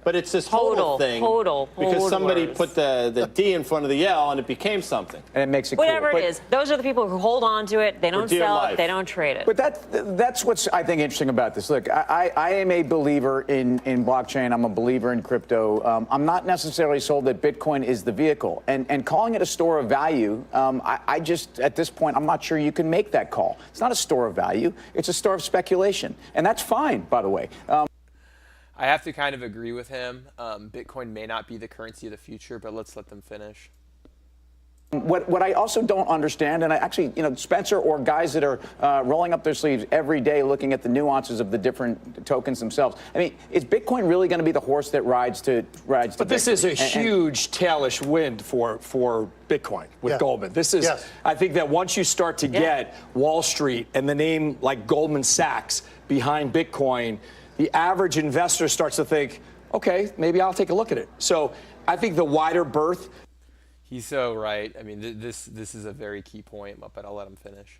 But it's this hodl thing. Because somebody words. put the D in front of the L and it became something. And it makes it Whatever cool. it is. Those are the people who hold on to it. They don't sell life. it. They don't trade it. But that's what's, I think, interesting about this. Look, I am a believer in blockchain. I'm a believer in crypto. I'm not necessarily sold that Bitcoin is the vehicle. And calling it a store of value, I just, at this point, I'm not sure you can make that call. It's not a store of value. It's a store of speculation. And that's fine, by the way. I have to kind of agree with him. Bitcoin may not be the currency of the future, but let's let them finish. What I also don't understand, and I actually, Spencer or guys that are rolling up their sleeves every day looking at the nuances of the different tokens themselves. I mean, is Bitcoin really going to be the horse that rides to But this is a huge tailish wind for Bitcoin with Goldman. This is, I think that once you start to get Wall Street and the name like Goldman Sachs behind Bitcoin, the average investor starts to think, okay, maybe I'll take a look at it. So I think the wider berth. He's so right. I mean, this is a very key point, but I'll let him finish.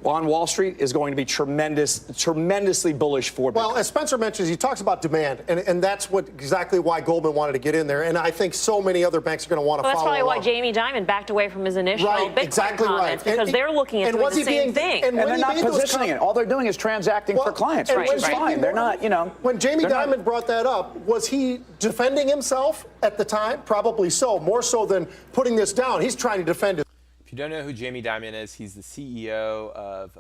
On Wall Street is going to be tremendously bullish for Bitcoin. Well, as Spencer mentions, he talks about demand, and that's exactly why Goldman wanted to get in there. And I think so many other banks are going to want to follow along. That's probably why Jamie Dimon backed away from his initial Bitcoin comments, because they're looking at the same thing. And they're not positioning it. All they're doing is transacting for clients, which is fine. They're not, When Jamie Dimon brought that up, was he defending himself at the time? Probably so, more so than putting this down. He's trying to defend it. If you don't know who Jamie Dimon is, he's the CEO of,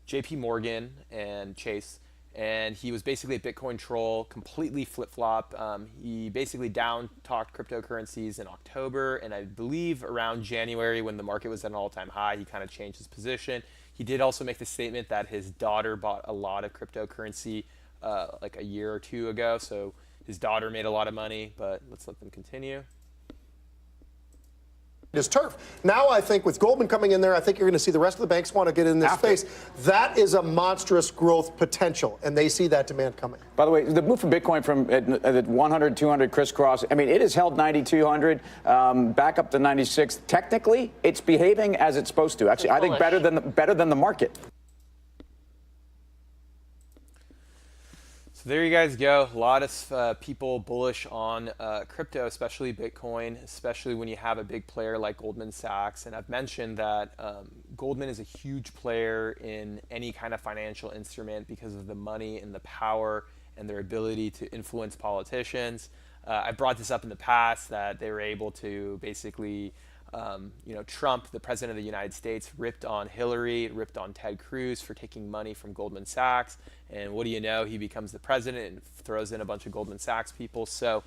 JP Morgan and Chase. And he was basically a Bitcoin troll, completely flip-flop. He basically down-talked cryptocurrencies in October, and I believe around January when the market was at an all-time high, he kind of changed his position. He did also make the statement that his daughter bought a lot of cryptocurrency like a year or two ago, so his daughter made a lot of money, but let's let them continue. His turf. Now I think with Goldman coming in there, I think you're going to see the rest of the banks want to get in this space. That is a monstrous growth potential, and they see that demand coming. By the way, the move from Bitcoin from at 100, 200 crisscross, I mean, it has held 9,200 back up to 96. Technically, it's behaving as it's supposed to. Actually, I think better than the market. So there you guys go. A lot of people bullish on crypto, especially Bitcoin, especially when you have a big player like Goldman Sachs. And I've mentioned that Goldman is a huge player in any kind of financial instrument because of the money and the power and their ability to influence politicians. I brought this up in the past that they were able to basically, Trump, the president of the United States, ripped on Hillary, ripped on Ted Cruz for taking money from Goldman Sachs. And what do you know? He becomes the president and throws in a bunch of Goldman Sachs people. So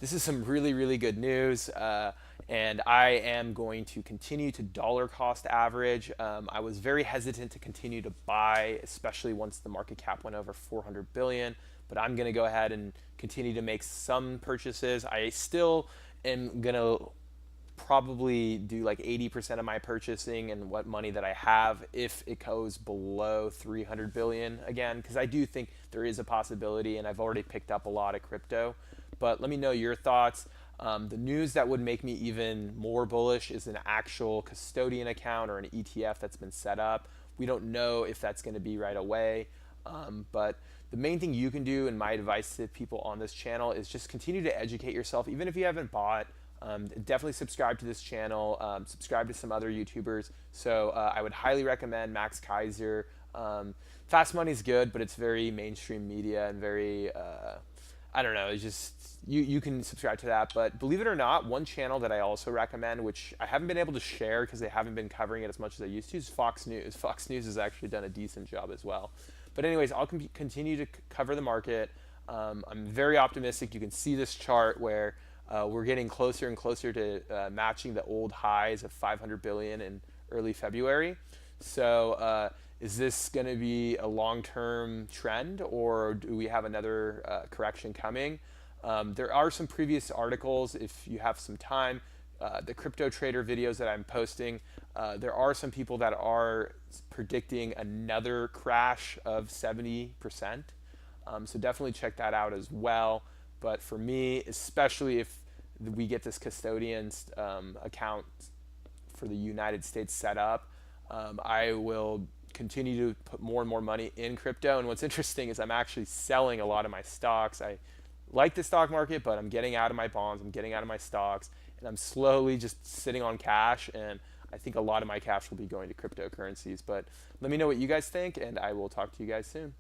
this is some really, really good news. And I am going to continue to dollar cost average. I was very hesitant to continue to buy, especially once the market cap went over 400 billion. But I'm going to go ahead and continue to make some purchases. I still am going to probably do like 80% of my purchasing and what money that I have if it goes below 300 billion again, because I do think there is a possibility, and I've already picked up a lot of crypto. But let me know your thoughts. The news that would make me even more bullish is an actual custodian account or an ETF that's been set up. We don't know if that's going to be right away, but the main thing you can do, and my advice to people on this channel, is just continue to educate yourself, even if you haven't bought. Definitely subscribe to this channel, subscribe to some other YouTubers. So I would highly recommend Max Kaiser. Fast Money's good, but it's very mainstream media and very, I don't know, it's just, you can subscribe to that. But believe it or not, one channel that I also recommend, which I haven't been able to share because they haven't been covering it as much as I used to, is Fox News. Fox News has actually done a decent job as well. But anyways, I'll continue to cover the market. I'm very optimistic. You can see this chart where we're getting closer and closer to matching the old highs of 500 billion in early February. So is this going to be a long-term trend, or do we have another correction coming? There are some previous articles, if you have some time, the crypto trader videos that I'm posting. There are some people that are predicting another crash of 70%. So definitely check that out as well. But for me, especially if we get this custodian's account for the United States set up, I will continue to put more and more money in crypto. And what's interesting is I'm actually selling a lot of my stocks. I like the stock market, but I'm getting out of my bonds, I'm getting out of my stocks, and I'm slowly just sitting on cash. And I think a lot of my cash will be going to cryptocurrencies. But let me know what you guys think, and I will talk to you guys soon.